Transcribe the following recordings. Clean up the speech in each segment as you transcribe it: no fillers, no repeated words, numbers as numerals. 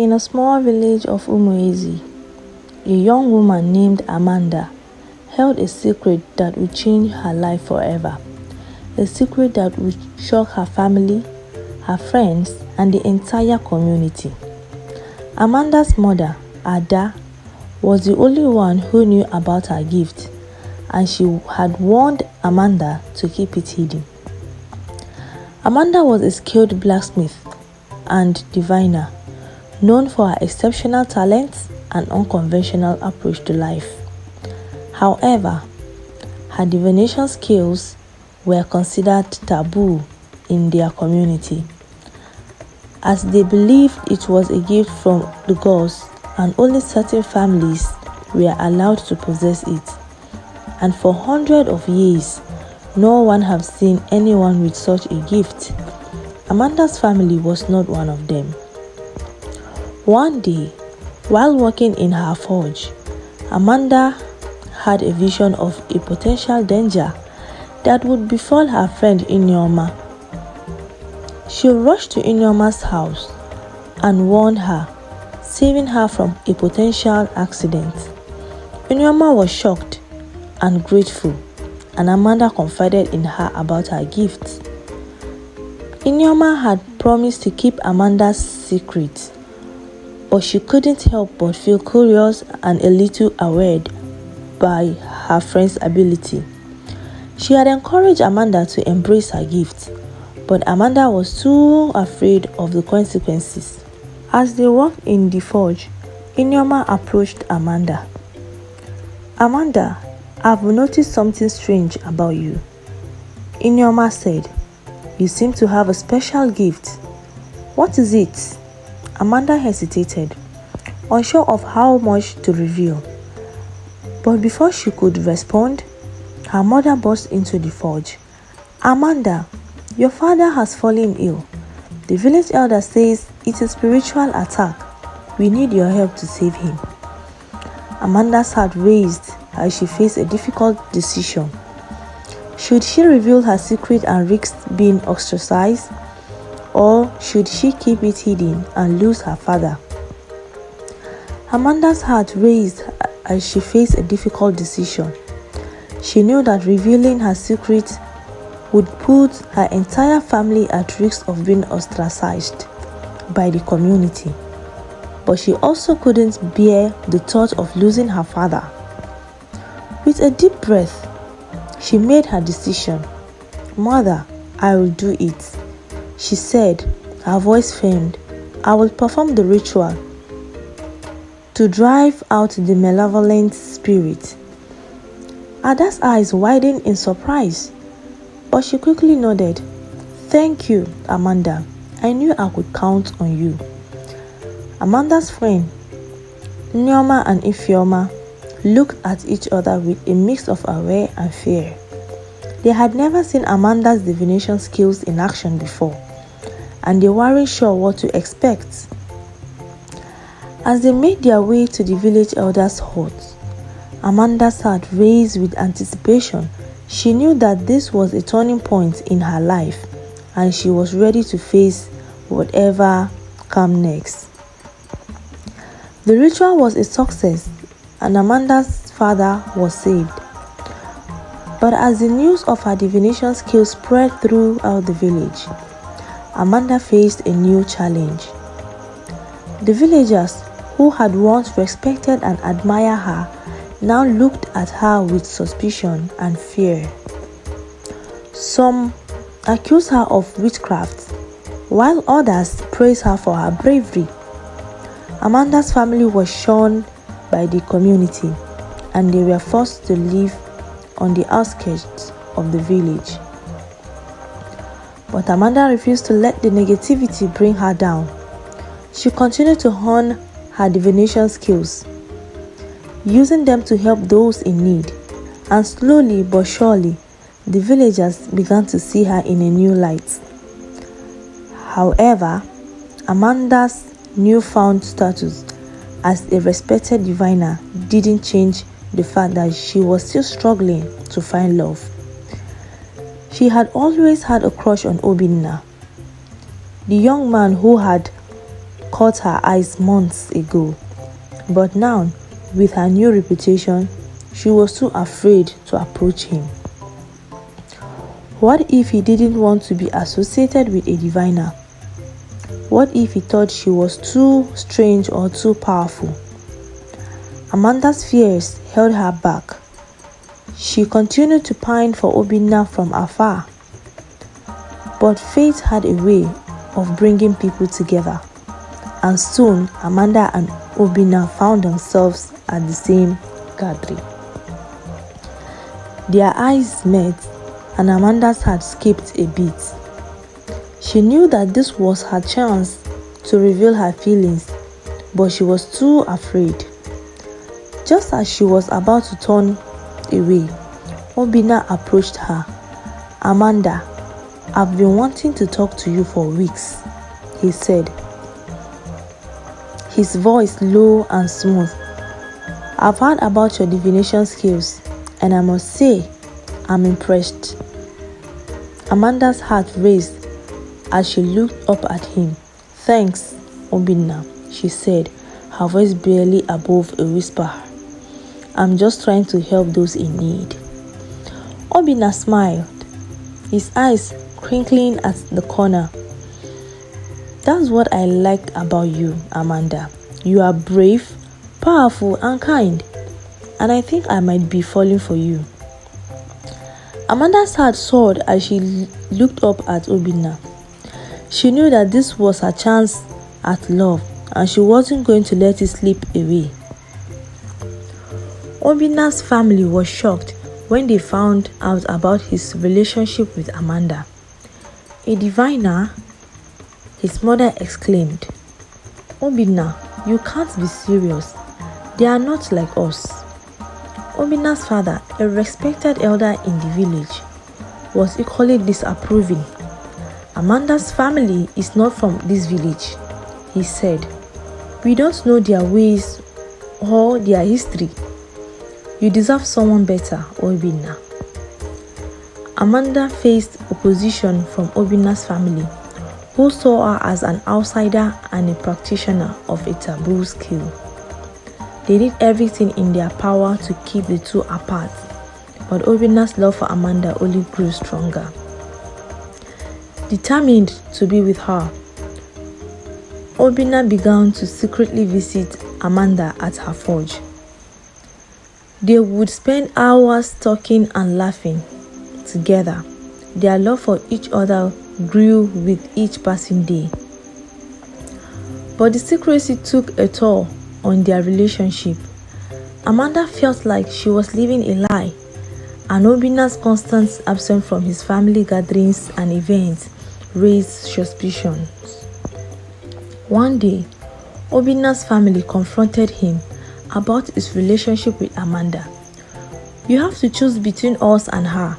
In a small village of Umuezi, a young woman named Amanda held a secret that would change her life forever. A secret that would shock her family, her friends, and the entire community. Amanda's mother, Ada, was the only one who knew about her gift, and she had warned Amanda to keep it hidden. Amanda was a skilled blacksmith and diviner, known for her exceptional talents and unconventional approach to life. However, her divination skills were considered taboo in their community, as they believed it was a gift from the gods and only certain families were allowed to possess it. And for hundreds of years, no one had seen anyone with such a gift. Amanda's family was not one of them. One day, while working in her forge, Amanda had a vision of a potential danger that would befall her friend Inyoma. She rushed to Inyoma's house and warned her, saving her from a potential accident. Inyoma was shocked and grateful, and Amanda confided in her about her gift. Inyoma had promised to keep Amanda's secret, but she couldn't help but feel curious and a little awed by her friend's ability. She had encouraged Amanda to embrace her gift, but Amanda was too afraid of the consequences. As they worked in the forge, Inyoma approached Amanda. "Amanda, I've noticed something strange about you." Inyoma said, "You seem to have a special gift. What is it?" Amanda hesitated, unsure of how much to reveal. But before she could respond, her mother burst into the forge. "Amanda, your father has fallen ill. The village elder says it's a spiritual attack. We need your help to save him." Amanda's heart raced as she faced a difficult decision. Should she reveal her secret and risk being ostracized? Or should she keep it hidden and lose her father? Amanda's heart raced as she faced a difficult decision. She knew that revealing her secret would put her entire family at risk of being ostracized by the community. But she also couldn't bear the thought of losing her father. With a deep breath, she made her decision. "Mother, I will do it," she said, her voice firm. "I will perform the ritual to drive out the malevolent spirit." Ada's eyes widened in surprise, but she quickly nodded. "Thank you, Amanda. I knew I could count on you." Amanda's friend, Nyoma and Ifeoma, looked at each other with a mix of awe and fear. They had never seen Amanda's divination skills in action before, and they weren't sure what to expect. As they made their way to the village elder's hut, Amanda's heart raced with anticipation. She knew that this was a turning point in her life, and she was ready to face whatever came next. The ritual was a success, and Amanda's father was saved. But as the news of her divination skills spread throughout the village, Amanda faced a new challenge. The villagers, who had once respected and admired her, now looked at her with suspicion and fear. Some accused her of witchcraft, while others praised her for her bravery. Amanda's family was shunned by the community, and they were forced to live on the outskirts of the village. But Amanda refused to let the negativity bring her down. She continued to hone her divination skills, using them to help those in need, and slowly but surely, the villagers began to see her in a new light. However, Amanda's newfound status as a respected diviner didn't change the fact that she was still struggling to find love. She had always had a crush on Obinna, the young man who had caught her eyes months ago. But now, with her new reputation, she was too afraid to approach him. What if he didn't want to be associated with a diviner? What if he thought she was too strange or too powerful? Amanda's fears held her back. She continued to pine for Obinna from afar. But fate had a way of bringing people together, and soon Amanda and Obinna found themselves at the same gathering. Their eyes met, and Amanda's heart skipped a beat. She knew that this was her chance to reveal her feelings, but she was too afraid. Just as she was about to turn away, Obinna approached her. "Amanda, I've been wanting to talk to you for weeks," he said, his voice low and smooth. "I've heard about your divination skills, and I must say, I'm impressed." Amanda's heart raced as she looked up at him. "Thanks, Obinna," she said, her voice barely above a whisper. "I'm just trying to help those in need." Obinna smiled, his eyes crinkling at the corner. "That's what I liked about you, Amanda. You are brave, powerful, and kind, and I think I might be falling for you." Amanda's heart soared as she looked up at Obinna. She knew that this was her chance at love, and she wasn't going to let it slip away. Obinna's family was shocked when they found out about his relationship with Amanda. "A diviner?" his mother exclaimed. "Obinna, you can't be serious. They are not like us." Obinna's father, a respected elder in the village, was equally disapproving. "Amanda's family is not from this village," he said. "We don't know their ways or their history. You deserve someone better, Obinna." Amanda faced opposition from Obinna's family, who saw her as an outsider and a practitioner of a taboo skill. They did everything in their power to keep the two apart, but Obinna's love for Amanda only grew stronger. Determined to be with her, Obinna began to secretly visit Amanda at her forge. They would spend hours talking and laughing together. Their love for each other grew with each passing day. But the secrecy took a toll on their relationship. Amanda felt like she was living a lie, and Obinna's constant absence from his family gatherings and events raised suspicions. One day, Obinna's family confronted him about his relationship with Amanda. "You have to choose between us and her,"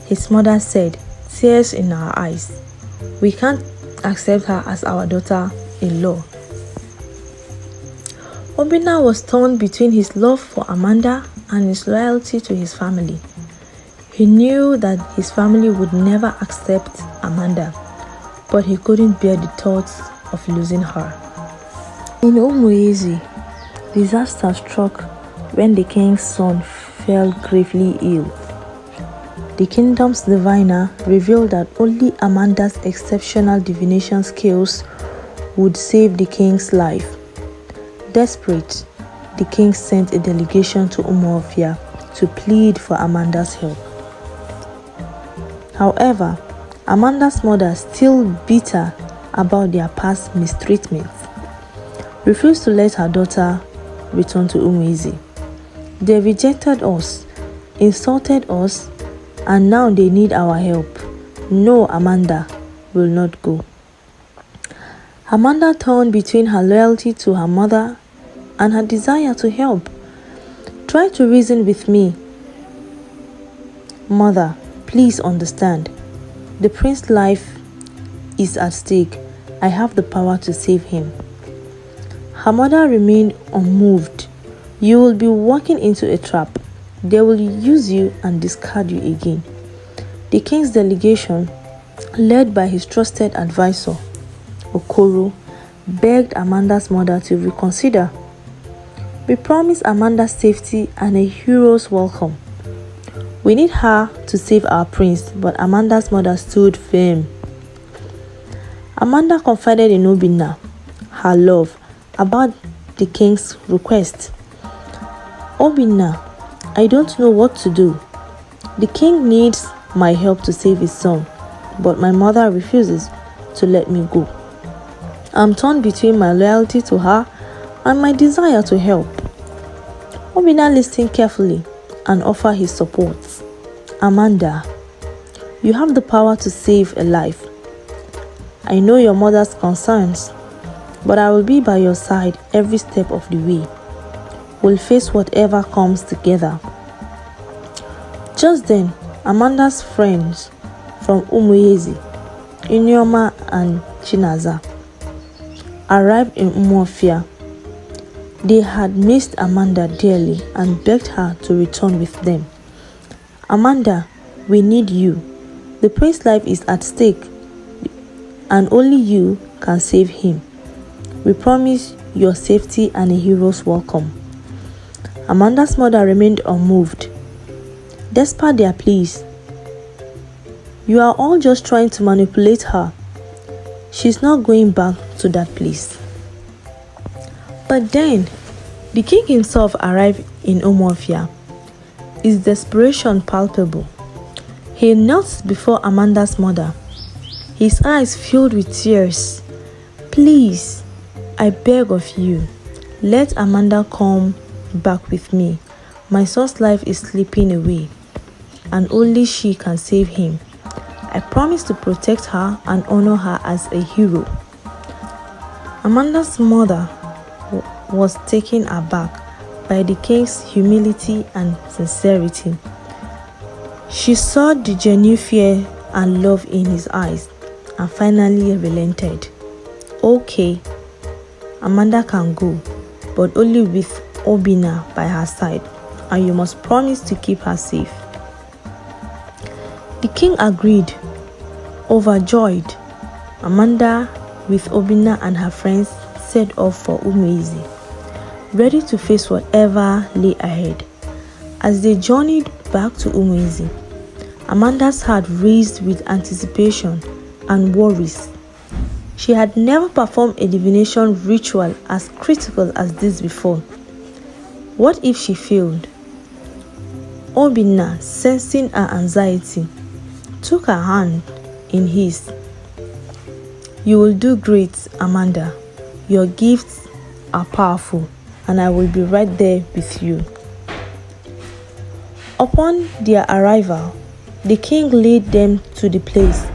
his mother said, tears in her eyes. "We can't accept her as our daughter-in-law." Obinna was torn between his love for Amanda and his loyalty to his family. He knew that his family would never accept Amanda, but he couldn't bear the thoughts of losing her. In Umuezi, disaster struck when the king's son fell gravely ill. The kingdom's diviner revealed that only Amanda's exceptional divination skills would save the king's life. Desperate, the king sent a delegation to Umuofia to plead for Amanda's help. However, Amanda's mother, still bitter about their past mistreatment, refused to let her daughter return to Umuezi. "They rejected us, insulted us, and now they need our help. No, Amanda will not go." Amanda torn between her loyalty to her mother and her desire to help. "Try to reason with me, Mother. Please understand. The prince's life is at stake. I have the power to save him." Her mother remained unmoved. "You will be walking into a trap. They will use you and discard you again." The king's delegation, led by his trusted advisor, Okoro, begged Amanda's mother to reconsider. We promised Amanda's safety and a hero's welcome. We need her to save our prince, but Amanda's mother stood firm. Amanda confided in Obinna her love about the king's request. Obinna, I don't know what to do. The king needs my help to save his son, but my mother refuses to let me go. I'm torn between my loyalty to her and my desire to help. Obinna listened carefully and offered his support. Amanda, you have the power to save a life. I know your mother's concerns, but I will be by your side every step of the way. We'll face whatever comes together. Just then, Amanda's friends from Umuezi, Inyoma and Chinaza, arrived in Umuofia. They had missed Amanda dearly and begged her to return with them. Amanda, we need you. The prince's life is at stake, and only you can save him. We promise your safety and a hero's welcome. Amanda's mother remained unmoved. Despite their pleas, you are all just trying to manipulate her. She's not going back to that place. But then, the king himself arrived in Umuofia. His desperation palpable. He knelt before Amanda's mother, his eyes filled with tears. Please, I beg of you, let Amanda come back with me. My son's life is slipping away, and only she can save him. I promise to protect her and honor her as a hero. Amanda's mother was taken aback by the king's humility and sincerity. She saw the genuine fear and love in his eyes and finally relented. Okay, Amanda can go, but only with Obinna by her side, and you must promise to keep her safe. The king agreed. Overjoyed, Amanda, with Obinna and her friends, set off for Umuezi, ready to face whatever lay ahead. As they journeyed back to Umuezi, Amanda's heart raced with anticipation and worries. She had never performed a divination ritual as critical as this before. What if she failed? Obinna, sensing her anxiety, took her hand in his. You will do great, Amanda. Your gifts are powerful, and I will be right there with you. Upon their arrival, the king led them to the place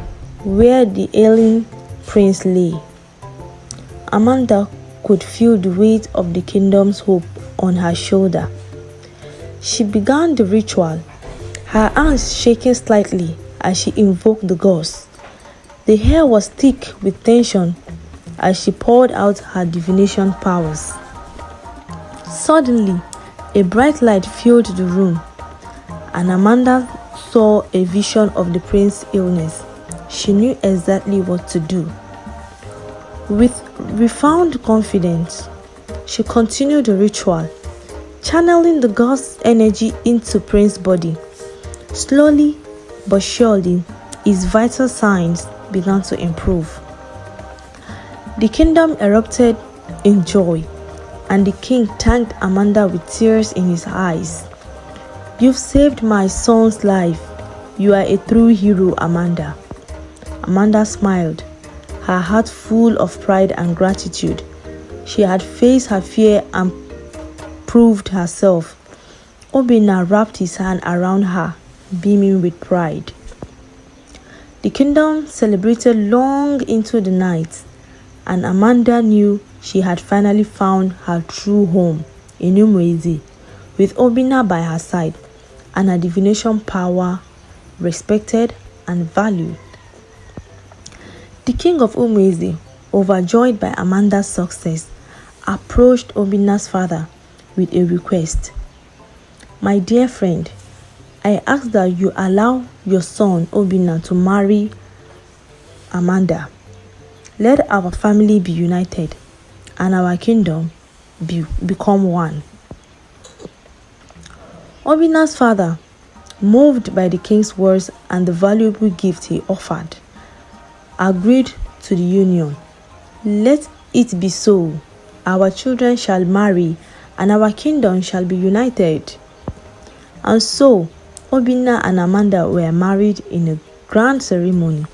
where the ailing prince lay. Amanda could feel the weight of the kingdom's hope on her shoulder. She began the ritual, her hands shaking slightly as she invoked the gods. The air was thick with tension as she poured out her divination powers. Suddenly, a bright light filled the room, and Amanda saw a vision of the prince's illness. She knew exactly what to do. With refound confidence, she continued the ritual, channeling the god's energy into Prince's body. Slowly but surely, his vital signs began to improve. The kingdom erupted in joy, and the king thanked Amanda with tears in his eyes. You've saved my son's life. You are a true hero, Amanda. Amanda smiled, her heart full of pride and gratitude. She had faced her fear and proved herself. Obinna wrapped his hand around her, beaming with pride. The kingdom celebrated long into the night, and Amanda knew she had finally found her true home in Umuezi, with Obinna by her side and her divination power respected and valued. The king of Umuezi, overjoyed by Amanda's success, approached Obinna's father with a request. My dear friend, I ask that you allow your son Obinna to marry Amanda. Let our family be united, and our kingdom become one. Obinna's father, moved by the king's words and the valuable gift he offered, agreed to the union. Let it be so. Our children shall marry, and our kingdom shall be united. And so, Obinna and Amanda were married in a grand ceremony,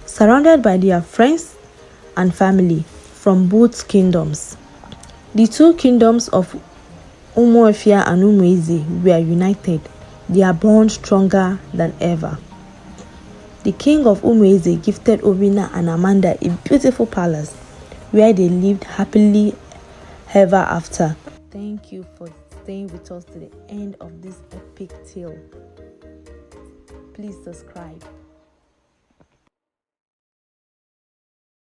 surrounded by their friends and family from both kingdoms. The two kingdoms of Umuofia and Umueze were united, their bond stronger than ever. The king of Umueze gifted Obinna and Amanda a beautiful palace where they lived happily ever after. Thank you for staying with us to the end of this epic tale. Please subscribe.